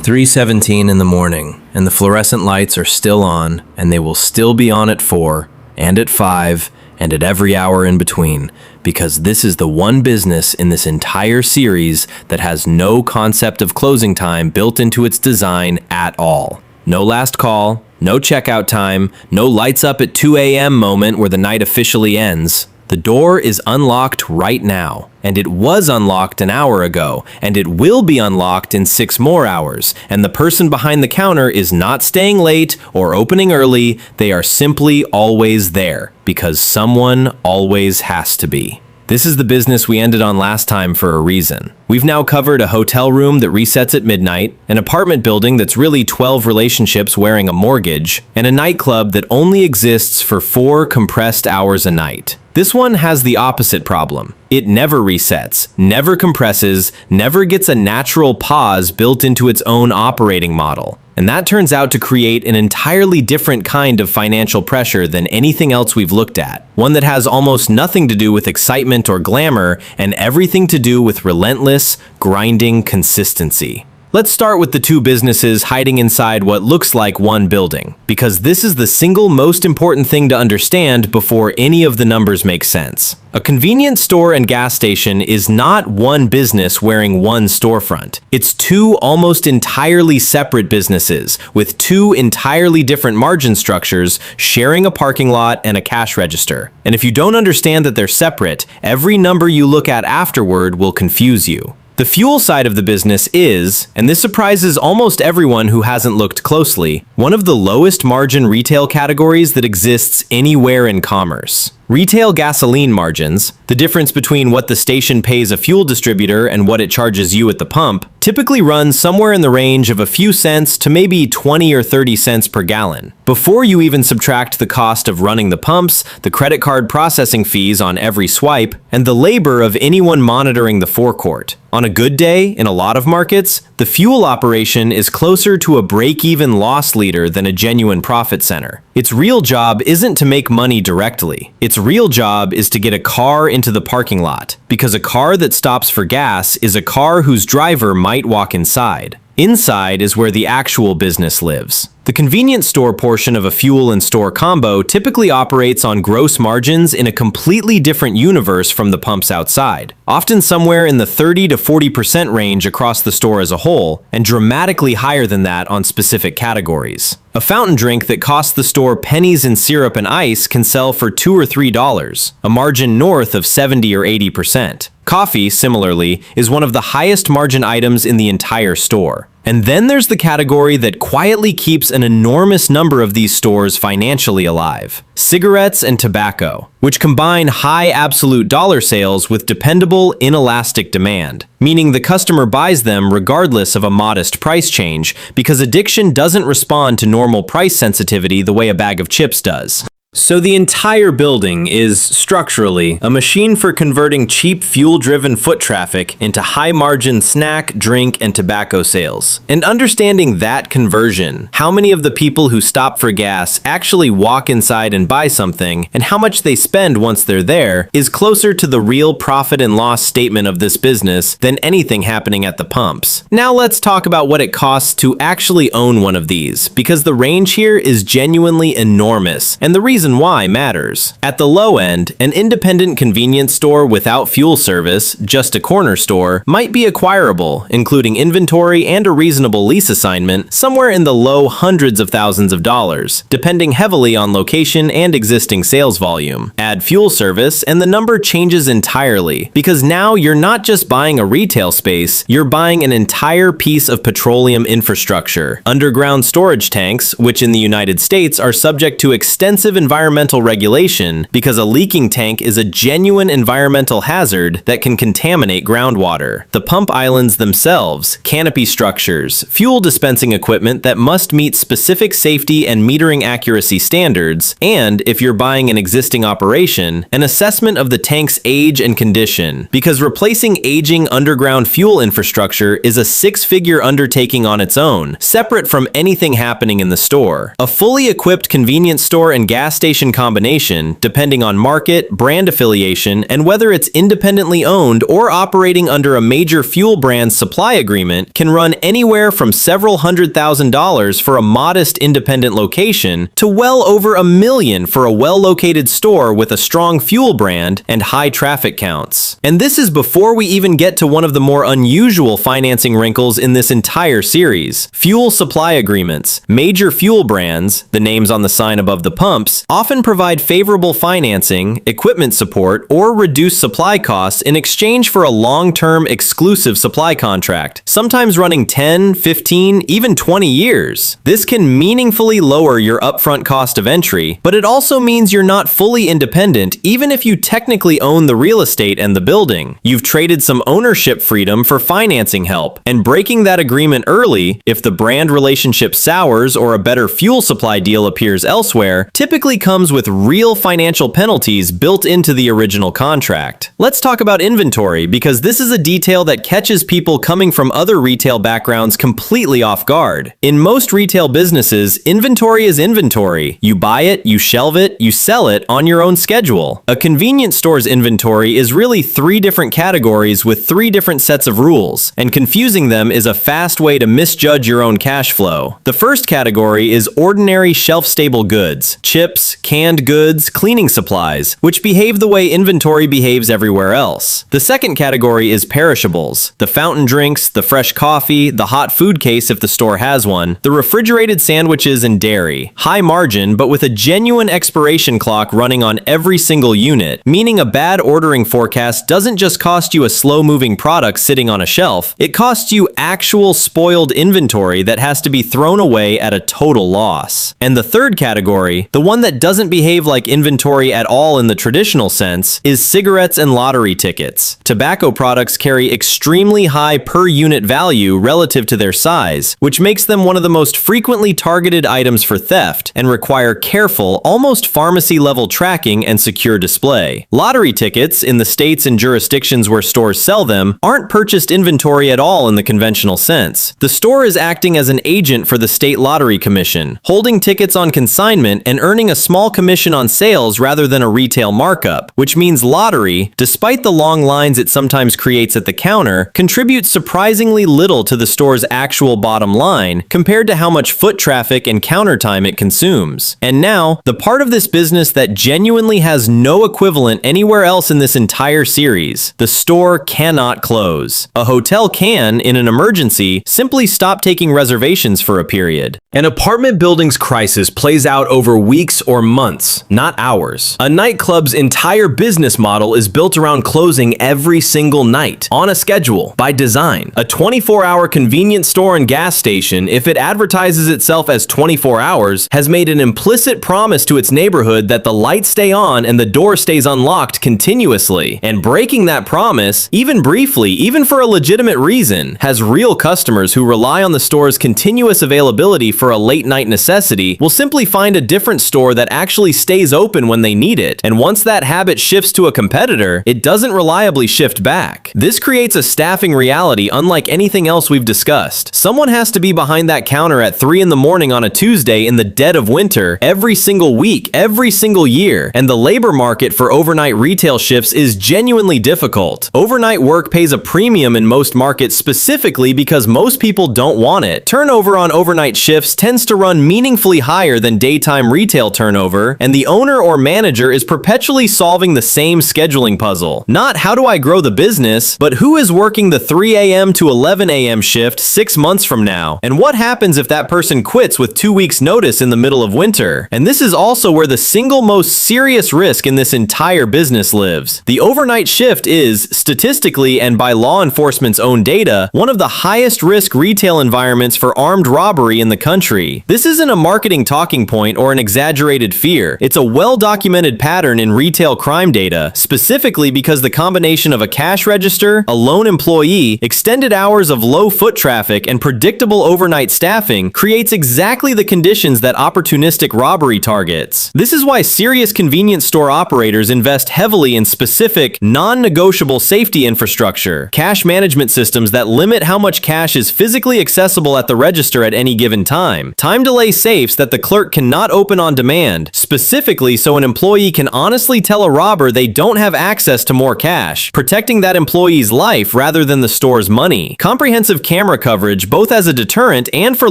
3:17 in the morning, and the fluorescent lights are still on, and they will still be on at 4, and at 5, and at every hour in between, because this is the one business in this entire series that has no concept of closing time built into its design at all. No last call, no checkout time, no lights up at 2 a.m. moment where the night officially ends. The door is unlocked right now, and it was unlocked an hour ago, and it will be unlocked in 6 more hours, and the person behind the counter is not staying late or opening early. They are simply always there, because someone always has to be. This is the business we ended on last time for a reason. We've now covered a hotel room that resets at midnight, an apartment building that's really 12 relationships wearing a mortgage, and a nightclub that only exists for 4 compressed hours a night. This one has the opposite problem. It never resets, never compresses, never gets a natural pause built into its own operating model. And that turns out to create an entirely different kind of financial pressure than anything else we've looked at. One that has almost nothing to do with excitement or glamour and everything to do with relentless, grinding consistency. Let's start with the 2 businesses hiding inside what looks like one building, because this is the single most important thing to understand before any of the numbers make sense. A convenience store and gas station is not one business wearing one storefront. It's 2 almost entirely separate businesses with 2 entirely different margin structures sharing a parking lot and a cash register. And if you don't understand that they're separate, every number you look at afterward will confuse you. The fuel side of the business is, and this surprises almost everyone who hasn't looked closely, one of the lowest margin retail categories that exists anywhere in commerce. Retail gasoline margins, the difference between what the station pays a fuel distributor and what it charges you at the pump, typically runs somewhere in the range of a few cents to maybe 20 or 30 cents per gallon. Before you even subtract the cost of running the pumps, the credit card processing fees on every swipe, and the labor of anyone monitoring the forecourt. On a good day, in a lot of markets, the fuel operation is closer to a break-even loss leader than a genuine profit center. Its real job isn't to make money directly. Its real job is to get a car into the parking lot, because a car that stops for gas is a car whose driver might walk inside. Inside is where the actual business lives. The convenience store portion of a fuel and store combo typically operates on gross margins in a completely different universe from the pumps outside, often somewhere in the 30 to 40% range across the store as a whole, and dramatically higher than that on specific categories. A fountain drink that costs the store pennies in syrup and ice can sell for $2 or $3, a margin north of 70 or 80%. Coffee, similarly, is one of the highest margin items in the entire store. And then there's the category that quietly keeps an enormous number of these stores financially alive: cigarettes and tobacco, which combine high absolute dollar sales with dependable, inelastic demand, meaning the customer buys them regardless of a modest price change, because addiction doesn't respond to normal price sensitivity the way a bag of chips does. So the entire building is, structurally, a machine for converting cheap fuel-driven foot traffic into high-margin snack, drink, and tobacco sales. And understanding that conversion, how many of the people who stop for gas actually walk inside and buy something, and how much they spend once they're there, is closer to the real profit and loss statement of this business than anything happening at the pumps. Now let's talk about what it costs to actually own one of these, because the range here is genuinely enormous, and the reason why matters. At the low end, an independent convenience store without fuel service, just a corner store, might be acquirable, including inventory and a reasonable lease assignment, somewhere in the low hundreds of thousands of dollars, depending heavily on location and existing sales volume. Add fuel service and the number changes entirely, because now you're not just buying a retail space, you're buying an entire piece of petroleum infrastructure. Underground storage tanks, which in the United States are subject to extensive environmental regulation because a leaking tank is a genuine environmental hazard that can contaminate groundwater. The pump islands themselves, canopy structures, fuel dispensing equipment that must meet specific safety and metering accuracy standards, and, if you're buying an existing operation, an assessment of the tank's age and condition, because replacing aging underground fuel infrastructure is a 6-figure undertaking on its own, separate from anything happening in the store. A fully equipped convenience store and gas station combination, depending on market, brand affiliation, and whether it's independently owned or operating under a major fuel brand's supply agreement, can run anywhere from several $100,000 for a modest independent location to well over $1 million for a well-located store with a strong fuel brand and high traffic counts. And this is before we even get to one of the more unusual financing wrinkles in this entire series: fuel supply agreements. Major fuel brands, the names on the sign above the pumps, often provide favorable financing, equipment support, or reduced supply costs in exchange for a long-term exclusive supply contract, sometimes running 10, 15, even 20 years. This can meaningfully lower your upfront cost of entry, but it also means you're not fully independent even if you technically own the real estate and the building. You've traded some ownership freedom for financing help, and breaking that agreement early, if the brand relationship sours or a better fuel supply deal appears elsewhere, typically comes with real financial penalties built into the original contract. Let's talk about inventory, because this is a detail that catches people coming from other retail backgrounds completely off guard. In most retail businesses, inventory is inventory. You buy it, you shelve it, you sell it on your own schedule. A convenience store's inventory is really 3 different categories with 3 different sets of rules, and confusing them is a fast way to misjudge your own cash flow. The first category is ordinary shelf-stable goods: chips, canned goods, cleaning supplies, which behave the way inventory behaves everywhere else. The second category is perishables: the fountain drinks, the fresh coffee, the hot food case if the store has one, the refrigerated sandwiches, and dairy. High margin, but with a genuine expiration clock running on every single unit, meaning a bad ordering forecast doesn't just cost you a slow-moving product sitting on a shelf, it costs you actual spoiled inventory that has to be thrown away at a total loss. And the third category, the one that doesn't behave like inventory at all in the traditional sense, is cigarettes and lottery tickets. Tobacco products carry extremely high per-unit value relative to their size, which makes them one of the most frequently targeted items for theft and require careful, almost pharmacy-level tracking and secure display. Lottery tickets, in the states and jurisdictions where stores sell them, aren't purchased inventory at all in the conventional sense. The store is acting as an agent for the state lottery commission, holding tickets on consignment and earning a small commission on sales rather than a retail markup, which means lottery, despite the long lines it sometimes creates at the counter, contributes surprisingly little to the store's actual bottom line compared to how much foot traffic and counter time it consumes. And now, the part of this business that genuinely has no equivalent anywhere else in this entire series: the store cannot close. A hotel can, in an emergency, simply stop taking reservations for a period. An apartment building's crisis plays out over weeks or months, not hours. A nightclub's entire business model is built around closing every single night, on a schedule, by design. A 24-hour convenience store and gas station, if it advertises itself as 24 hours, has made an implicit promise to its neighborhood that the lights stay on and the door stays unlocked continuously. And breaking that promise, even briefly, even for a legitimate reason, has real customers who rely on the store's continuous availability for a late-night necessity will simply find a different store that actually stays open when they need it. And once that habit shifts to a competitor, it doesn't reliably shift back. This creates a staffing reality unlike anything else we've discussed. Someone has to be behind that counter at 3 in the morning on a Tuesday in the dead of winter, every single week, every single year, and the labor market for overnight retail shifts is genuinely difficult. Overnight work pays a premium in most markets specifically because most people don't want it. Turnover on overnight shifts tends to run meaningfully higher than daytime retail turnover, and the owner or manager is perpetually solving the same scheduling puzzle. Not how do I grow the business, but who is working the 3 a.m. to 11 a.m. shift 6 months from now? And what happens if that person quits with 2 weeks notice in the middle of winter? And this is also where the single most serious risk in this entire business lives. The overnight shift is, statistically and by law enforcement's own data, one of the highest risk retail environments for armed robbery in the country. This isn't a marketing talking point or an exaggerated fear. It's a well-documented pattern in retail crime data, specifically because the combination of a cash register, a lone employee, extended hours of low foot traffic, and predictable overnight staffing creates exactly the conditions that opportunistic robbery targets. This is why serious convenience store operators invest heavily in specific, non-negotiable safety infrastructure, cash management systems that limit how much cash is physically accessible at the register at any given time, time delay safes that the clerk cannot open on demand hand, specifically so an employee can honestly tell a robber they don't have access to more cash, protecting that employee's life rather than the store's money. Comprehensive camera coverage both as a deterrent and for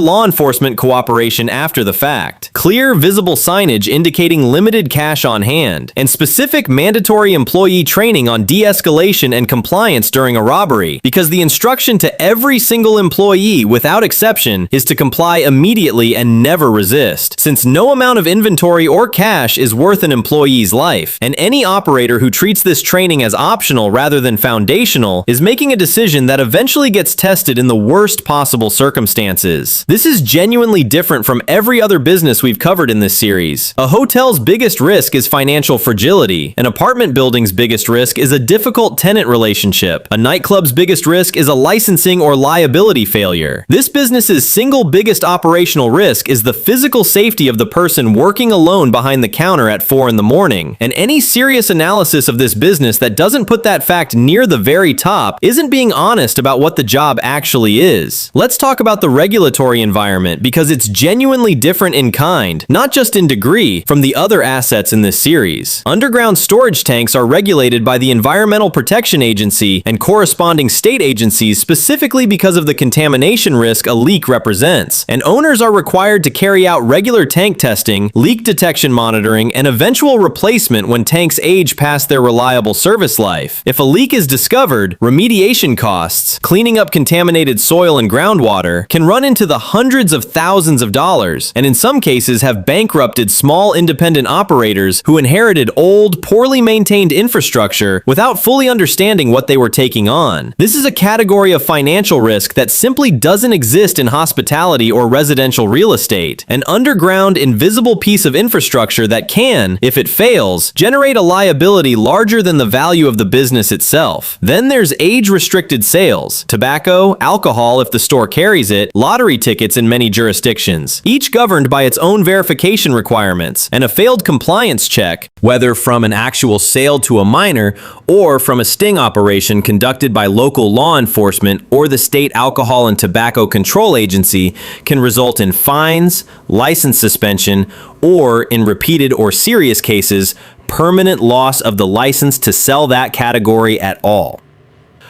law enforcement cooperation after the fact. Clear, visible signage indicating limited cash on hand, and specific mandatory employee training on de-escalation and compliance during a robbery, because the instruction to every single employee, without exception, is to comply immediately and never resist, since no amount of inventory or cash is worth an employee's life, and any operator who treats this training as optional rather than foundational is making a decision that eventually gets tested in the worst possible circumstances. This is genuinely different from every other business we've covered in this series. A hotel's biggest risk is financial fragility. An apartment building's biggest risk is a difficult tenant relationship. A nightclub's biggest risk is a licensing or liability failure. This business's single biggest operational risk is the physical safety of the person working alone behind the counter at 4 in the morning. And any serious analysis of this business that doesn't put that fact near the very top isn't being honest about what the job actually is. Let's talk about the regulatory environment, because it's genuinely different in kind, not just in degree, from the other assets in this series. Underground storage tanks are regulated by the Environmental Protection Agency and corresponding state agencies specifically because of the contamination risk a leak represents, and owners are required to carry out regular tank testing, leak detection monitoring, and eventual replacement when tanks age past their reliable service life. If a leak is discovered, remediation costs, cleaning up contaminated soil and groundwater, can run into the hundreds of thousands of dollars, and in some cases have bankrupted small independent operators who inherited old, poorly maintained infrastructure without fully understanding what they were taking on. This is a category of financial risk that simply doesn't exist in hospitality or residential real estate. An underground, invisible piece of infrastructure that can, if it fails, generate a liability larger than the value of the business itself. Then there's age-restricted sales, tobacco, alcohol if the store carries it, lottery tickets in many jurisdictions, each governed by its own verification requirements, and a failed compliance check, whether from an actual sale to a minor or from a sting operation conducted by local law enforcement or the state alcohol and tobacco control agency, can result in fines, license suspension, or, in repeated or serious cases, permanent loss of the license to sell that category at all.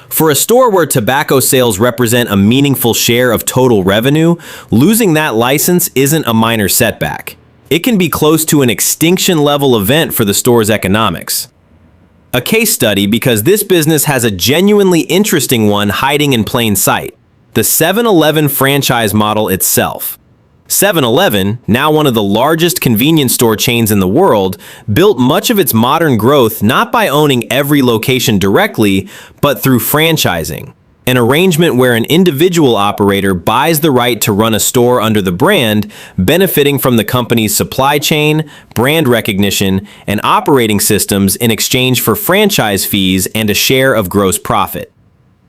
For a store where tobacco sales represent a meaningful share of total revenue, losing that license isn't a minor setback. It can be close to an extinction-level event for the store's economics. A case study, because this business has a genuinely interesting one hiding in plain sight: the 7-Eleven franchise model itself. 7-Eleven, now one of the largest convenience store chains in the world, built much of its modern growth not by owning every location directly, but through franchising, an arrangement where an individual operator buys the right to run a store under the brand, benefiting from the company's supply chain, brand recognition, and operating systems in exchange for franchise fees and a share of gross profit.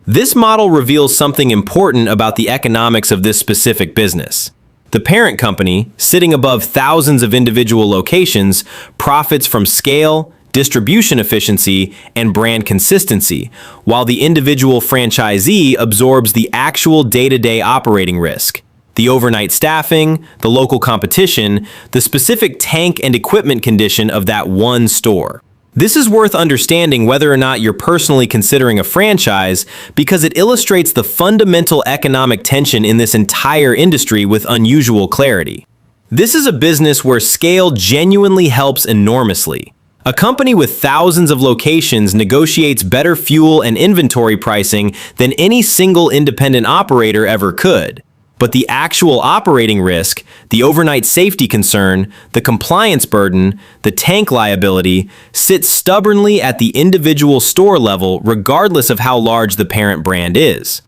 This model reveals something important about the economics of this specific business. The parent company, sitting above thousands of individual locations, profits from scale, distribution efficiency, and brand consistency, while the individual franchisee absorbs the actual day-to-day operating risk: the overnight staffing, the local competition, the specific tank and equipment condition of that one store. This is worth understanding whether or not you're personally considering a franchise, because it illustrates the fundamental economic tension in this entire industry with unusual clarity. This is a business where scale genuinely helps enormously. A company with thousands of locations negotiates better fuel and inventory pricing than any single independent operator ever could. But the actual operating risk, the overnight safety concern, the compliance burden, the tank liability, sits stubbornly at the individual store level regardless of how large the parent brand is.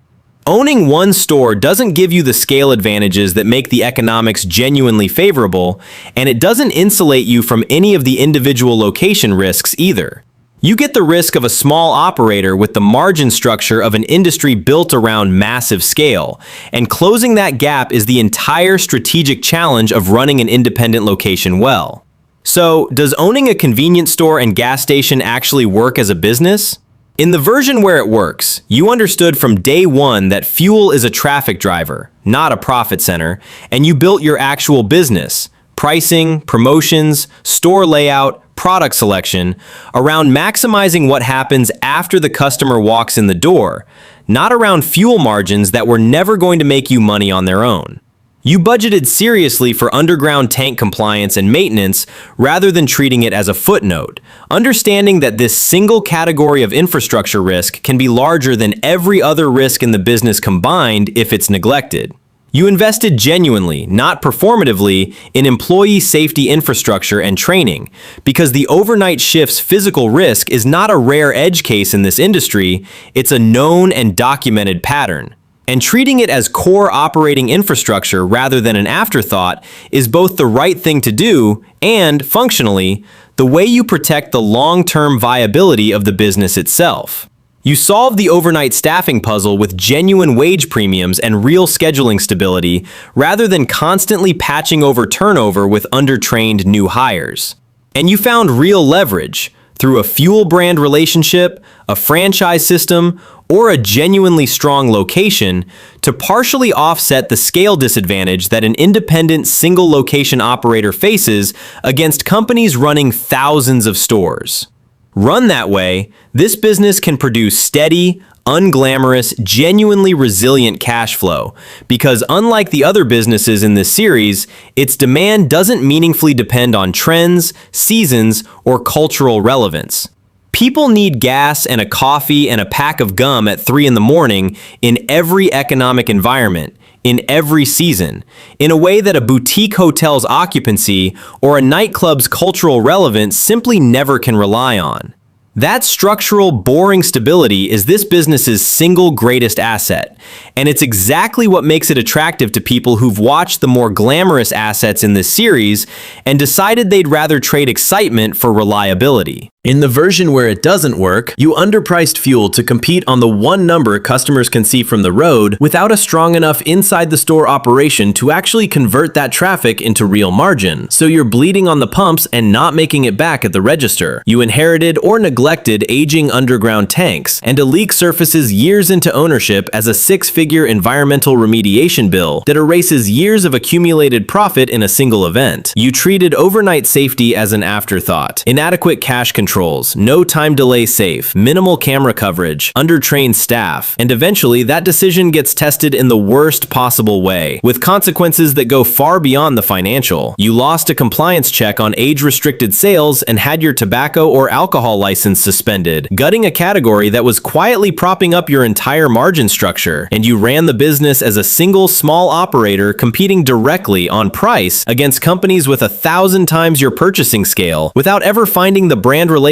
Owning one store doesn't give you the scale advantages that make the economics genuinely favorable, and it doesn't insulate you from any of the individual location risks either. You get the risk of a small operator with the margin structure of an industry built around massive scale, and closing that gap is the entire strategic challenge of running an independent location well. So, does owning a convenience store and gas station actually work as a business? In the version where it works, you understood from day one that fuel is a traffic driver, not a profit center, and you built your actual business, pricing, promotions, store layout, product selection, around maximizing what happens after the customer walks in the door, not around fuel margins that were never going to make you money on their own. You budgeted seriously for underground tank compliance and maintenance rather than treating it as a footnote, understanding that this single category of infrastructure risk can be larger than every other risk in the business combined if it's neglected. You invested genuinely, not performatively, in employee safety infrastructure and training, because the overnight shift's physical risk is not a rare edge case in this industry, it's a known and documented pattern. And treating it as core operating infrastructure rather than an afterthought is both the right thing to do and, functionally, the way you protect the long-term viability of the business itself. You solve the overnight staffing puzzle with genuine wage premiums and real scheduling stability rather than constantly patching over turnover with undertrained new hires. And you found real leverage through a fuel brand relationship, a franchise system, or a genuinely strong location to partially offset the scale disadvantage that an independent single location operator faces against companies running thousands of stores. Run that way, this business can produce steady, unglamorous, genuinely resilient cash flow because unlike the other businesses in this series, its demand doesn't meaningfully depend on trends, seasons, or cultural relevance. People need gas and a coffee and a pack of gum at 3 in the morning in every economic environment, in every season, in a way that a boutique hotel's occupancy or a nightclub's cultural relevance simply never can rely on. That structural, boring stability is this business's single greatest asset, and it's exactly what makes it attractive to people who've watched the more glamorous assets in this series and decided they'd rather trade excitement for reliability. In the version where it doesn't work, you underpriced fuel to compete on the one number customers can see from the road without a strong enough inside-the-store operation to actually convert that traffic into real margin. So you're bleeding on the pumps and not making it back at the register. You inherited or neglected aging underground tanks, and a leak surfaces years into ownership as a six-figure environmental remediation bill that erases years of accumulated profit in a single event. You treated overnight safety as an afterthought. Inadequate cash control, no time delay safe, minimal camera coverage, undertrained staff, and eventually that decision gets tested in the worst possible way, with consequences that go far beyond the financial. You lost a compliance check on age-restricted sales and had your tobacco or alcohol license suspended, gutting a category that was quietly propping up your entire margin structure, and you ran the business as a single small operator competing directly on price against companies with 1,000 times your purchasing scale without ever finding the brand relationship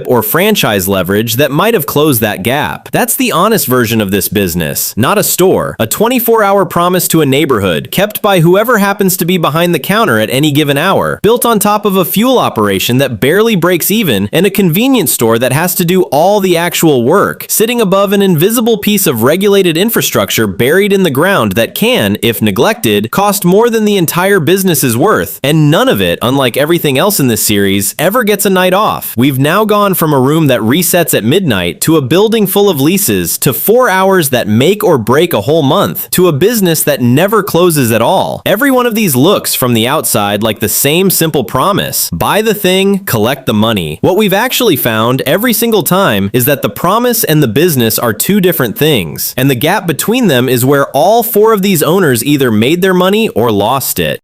or franchise leverage that might have closed that gap. That's the honest version of this business, not a store. A 24-hour promise to a neighborhood, kept by whoever happens to be behind the counter at any given hour, built on top of a fuel operation that barely breaks even, and a convenience store that has to do all the actual work, sitting above an invisible piece of regulated infrastructure buried in the ground that can, if neglected, cost more than the entire business is worth. And none of it, unlike everything else in this series, ever gets a night off. We've now gone from a room that resets at midnight to a building full of leases to 4 hours that make or break a whole month to a business that never closes at all. Every one of these looks from the outside like the same simple promise: buy the thing, collect the money. What we've actually found every single time is that the promise and the business are two different things, and the gap between them is where all 4 of these owners either made their money or lost it.